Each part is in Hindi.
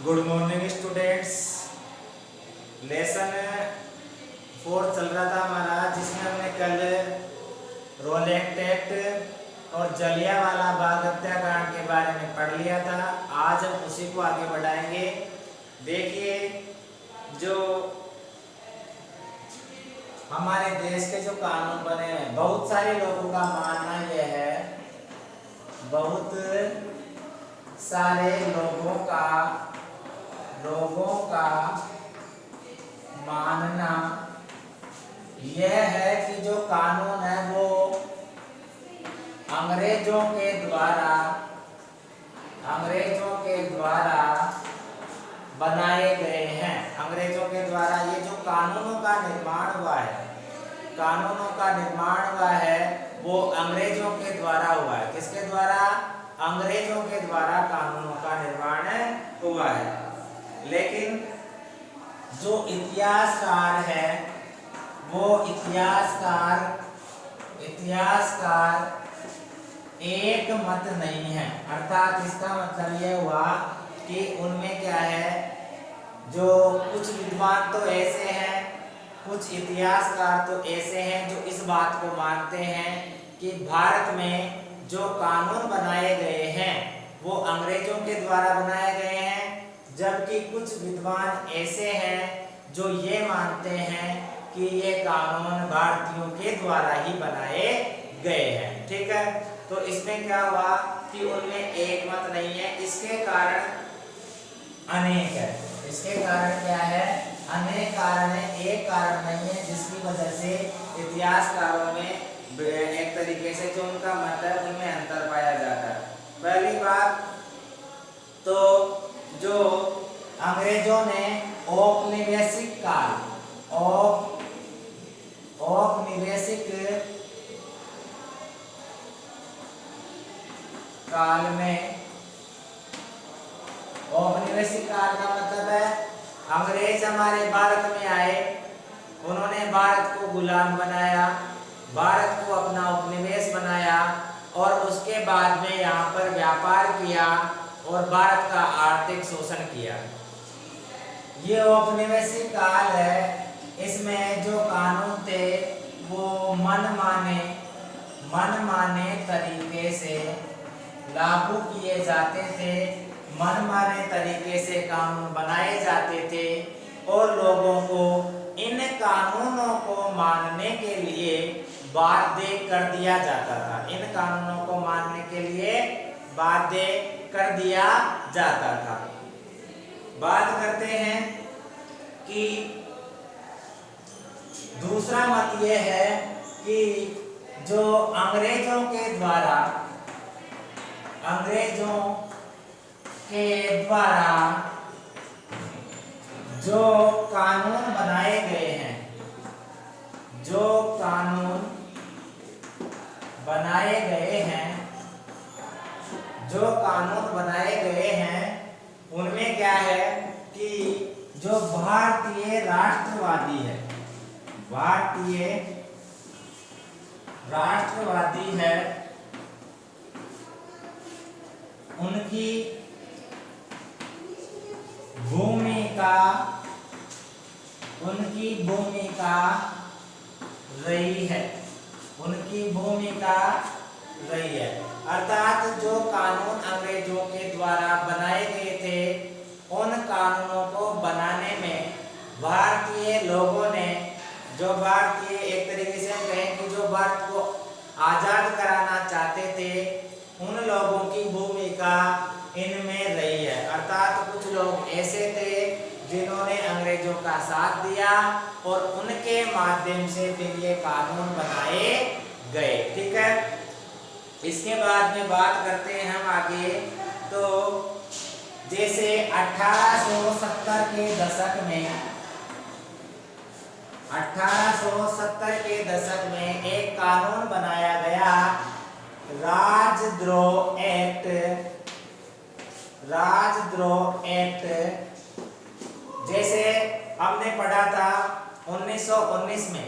Good morning students. लेसन 4 चल रहा था हमारा, जिसमें हमने कल रोलेक्ट एक्ट और जलियांवाला बाग हत्याकांड के बारे में पढ़ लिया था। आज हम उसी को आगे बढ़ाएंगे। देखिए, जो हमारे देश के जो कानून बने हैं, बहुत सारे लोगों का मानना यह है, बहुत सारे लोगों का मानना यह है कि जो कानून है वो अंग्रेजों के द्वारा बनाए गए हैं। अंग्रेजों के द्वारा ये जो कानूनों का निर्माण हुआ है वो अंग्रेजों के द्वारा हुआ है। किसके द्वारा? अंग्रेजों के द्वारा कानूनों का निर्माण हुआ है। लेकिन जो इतिहासकार है वो इतिहासकार एक मत नहीं है। अर्थात इसका मतलब यह हुआ कि उनमें क्या है, जो कुछ विद्वान तो ऐसे हैं, कुछ इतिहासकार तो ऐसे हैं जो इस बात को मानते हैं कि भारत में जो कानून बनाए गए हैं वो अंग्रेजों के द्वारा बनाए गए हैं, जबकि कुछ विद्वान ऐसे हैं जो ये मानते हैं कि ये कानून भारतीयों के द्वारा ही बनाए गए हैं। ठीक है, तो इसमें क्या हुआ कि उनमें एक मत नहीं है। इसके कारण अनेक है। इसके कारण क्या है? अनेक कारण है, एक कारण नहीं है, जिसकी वजह से इतिहासकारों में एक तरीके से जो उनका मत है उनमें अंतर पाया जाता है। पहली बात तो जो अंग्रेजों ने औपनिवेशिक काल का मतलब है अंग्रेज हमारे भारत में आए, उन्होंने भारत को गुलाम बनाया, भारत को अपना उपनिवेश बनाया और उसके बाद में यहाँ पर व्यापार किया और भारत का आर्थिक शोषण किया। ये औपनिवेशिक काल है। इसमें जो कानून थे वो मनमाने तरीके से लागू किए जाते थे, मनमाने तरीके से कानून बनाए जाते थे और लोगों को इन कानूनों को मानने के लिए बाध्य कर दिया जाता था। इन कानूनों को मानने के लिए बाध्य कर दिया जाता था। बात करते हैं कि दूसरा मत यह है कि जो अंग्रेजों के द्वारा जो कानून बनाए गए हैं, उनमें क्या है कि जो भारतीय राष्ट्रवादी है उनकी भूमिका रही है। अर्थात जो कानून अंग्रेजों के द्वारा बनाए गए थे उन कानूनों को बनाने में भारतीय लोगों ने, जो भारतीय एक तरीके से कहें कि जो भारत को आजाद कराना चाहते थे, उन लोगों की भूमिका इनमें रही है। अर्थात कुछ लोग ऐसे थे जिन्होंने अंग्रेजों का साथ दिया और उनके माध्यम से फिर ये कानून बनाए गए। ठीक है, इसके बाद में बात करते हैं हम आगे। तो जैसे 1870 के दशक में एक कानून बनाया गया, राजद्रोह एक्ट। जैसे हमने पढ़ा था 1919 में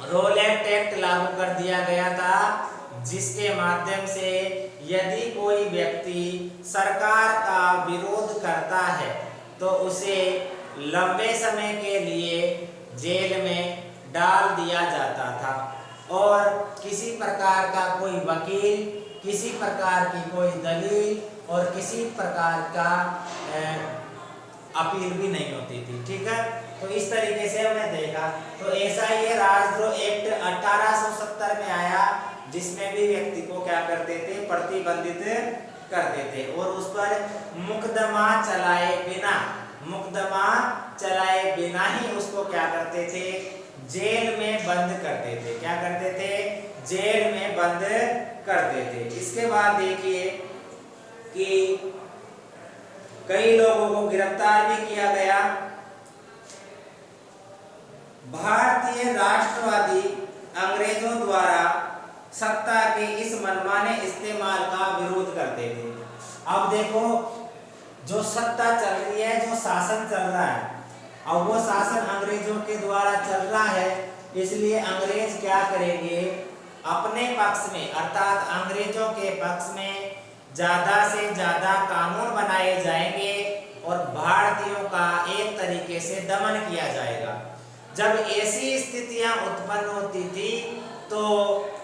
रोलेक्ट एक्ट लागू कर दिया गया था, जिसके माध्यम से यदि कोई व्यक्ति सरकार का विरोध करता करता है तो उसे लंबे समय के लिए जेल में डाल दिया जाता था और किसी प्रकार का कोई वकील, किसी प्रकार की कोई दलील और किसी प्रकार का अपील भी नहीं होती थी। ठीक है, तो इस तरीके से हमने देखा। तो ऐसा ही राजद्रोह एक्ट 1870 में आया, जिसमें भी व्यक्ति को क्या करते थे, प्रतिबंधित करते थे और उस पर मुकदमा चलाए बिना ही उसको क्या करते थे, जेल में बंद करते थे। क्या करते थे, जेल में बंद करते थे। इसके बाद देखिए कि कई लोगों को गिरफ्तार भी किया गया। भारतीय राष्ट्रवादी अंग्रेजों द्वारा सत्ता के इस मनमाने इस्तेमाल का विरोध करते थे। अब देखो, जो सत्ता चल रही है, जो शासन चल रहा है, अब वो शासन अंग्रेजों के द्वारा चल रहा है, इसलिए अंग्रेज क्या करेंगे, अपने पक्ष में अर्थात अंग्रेजों के पक्ष में ज्यादा से ज्यादा कानून बनाए जाएंगे और भारतीयों का एक तरीके से दमन किया जाएगा। जब ऐसी स्थितियां उत्पन्न होती थी तो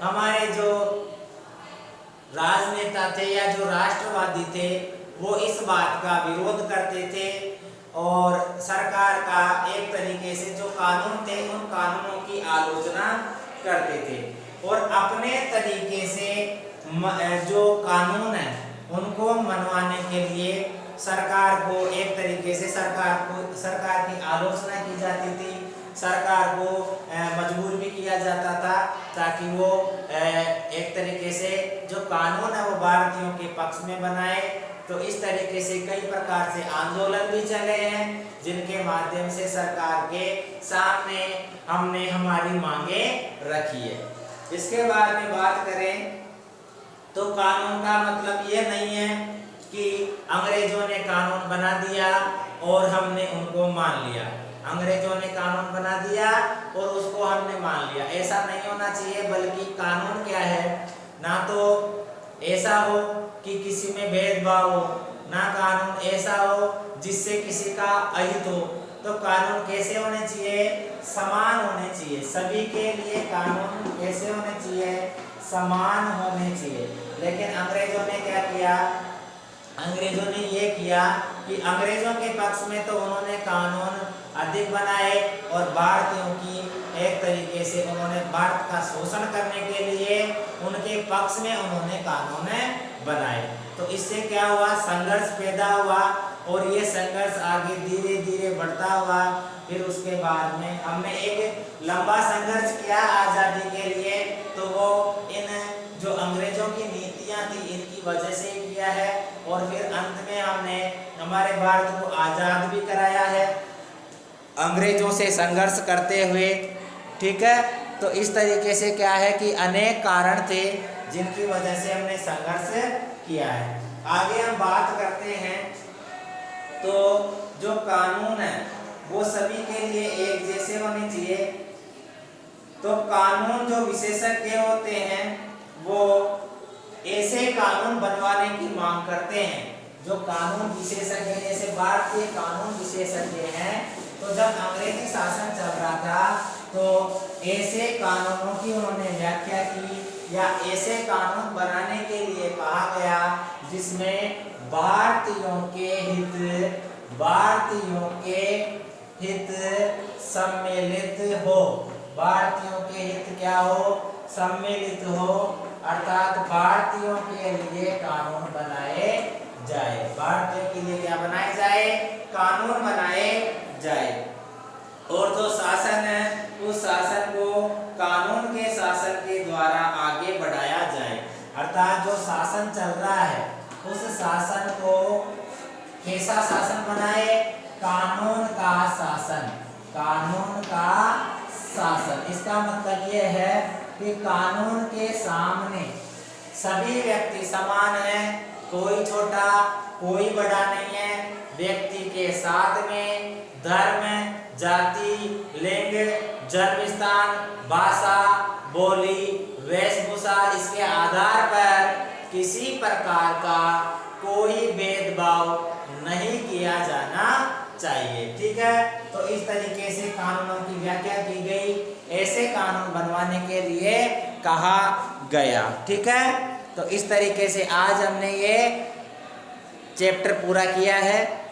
हमारे जो राजनेता थे या जो राष्ट्रवादी थे वो इस बात का विरोध करते थे और सरकार का एक तरीके से जो कानून थे उन कानूनों की आलोचना करते थे और अपने तरीके से जो कानून है उनको मनवाने के लिए सरकार को एक तरीके से सरकार की आलोचना की जाती थी, सरकार को मजबूर भी किया जाता था ताकि वो एक तरीके से जो कानून है वो भारतीयों के पक्ष में बनाए। तो इस तरीके से कई प्रकार से आंदोलन भी चले हैं जिनके माध्यम से सरकार के सामने हमने हमारी मांगे रखी है। इसके बाद में बात करें तो कानून का मतलब ये नहीं है कि अंग्रेजों ने कानून बना दिया और हमने उनको मान लिया। अंग्रेजों ने कानून बना दिया और उसको हमने मान लिया, ऐसा नहीं होना चाहिए। बल्कि कानून क्या है, ना तो ऐसा हो कि किसी में भेदभाव हो, ना कानून ऐसा हो जिससे किसी का अहित हो। तो कानून कैसे होने चाहिए, समान होने चाहिए। सभी के लिए कानून कैसे होने चाहिए, समान होने चाहिए। लेकिन अंग्रेजों ने क्या किया, अंग्रेजों ने ये किया कि अंग्रेजों के पक्ष में तो उन्होंने कानून अधिक बनाए और भारतीयों की एक तरीके से उन्होंने भारत का शोषण करने के लिए उनके पक्ष में उन्होंने कानून बनाए। तो इससे क्या हुआ, संघर्ष पैदा हुआ और ये संघर्ष आगे धीरे धीरे बढ़ता हुआ। फिर उसके बाद में हमने एक लंबा संघर्ष किया आज़ादी के लिए, तो वो इन जो अंग्रेजों की नीतियां थी इनकी वजह से किया है और फिर अंत में हमने हमारे भारत को आज़ाद भी कराया है अंग्रेजों से संघर्ष करते हुए। ठीक है, तो इस तरीके से क्या है कि अनेक कारण थे जिनकी वजह से हमने संघर्ष किया है। आगे हम बात करते हैं तो जो कानून है वो सभी के लिए एक जैसे होने चाहिए। तो कानून जो विशेषज्ञ होते हैं वो ऐसे कानून बनवाने की मांग करते हैं। जो कानून विशेषज्ञ जैसे भारतीय कानून विशेषज्ञ हैं, तो जब अंग्रेजी शासन चल रहा था तो ऐसे कानूनों की उन्होंने व्याख्या की या ऐसे कानून बनाने के लिए कहा गया जिसमें भारतीयों के हित सम्मिलित हो। भारतीयों के हित क्या हो, सम्मिलित हो, अर्थात भारतीयों के लिए कानून बनाए जाए। भारतीयों के लिए क्या बनाए जाए, कानून बनाए जाए। और जो शासन है उस शासन को कानून के शासन के द्वारा आगे बढ़ाया जाए। अर्थात जो शासन चल रहा है उस शासन को कैसा शासन बनाए, कानून का शासन। कानून का शासन, इसका मतलब ये है कि कानून के सामने सभी व्यक्ति समान हैं, कोई छोटा कोई बड़ा नहीं है। व्यक्ति के साथ में धर्म, जाति, लिंग, जन्म स्थान, भाषा, बोली, वेशभूषा, इसके आधार पर किसी प्रकार का कोई भेदभाव नहीं किया जाना चाहिए। ठीक है, तो इस तरीके से कानूनों की व्याख्या की गई, ऐसे कानून बनवाने के लिए कहा गया। ठीक है, तो इस तरीके से आज हमने ये चैप्टर पूरा किया है।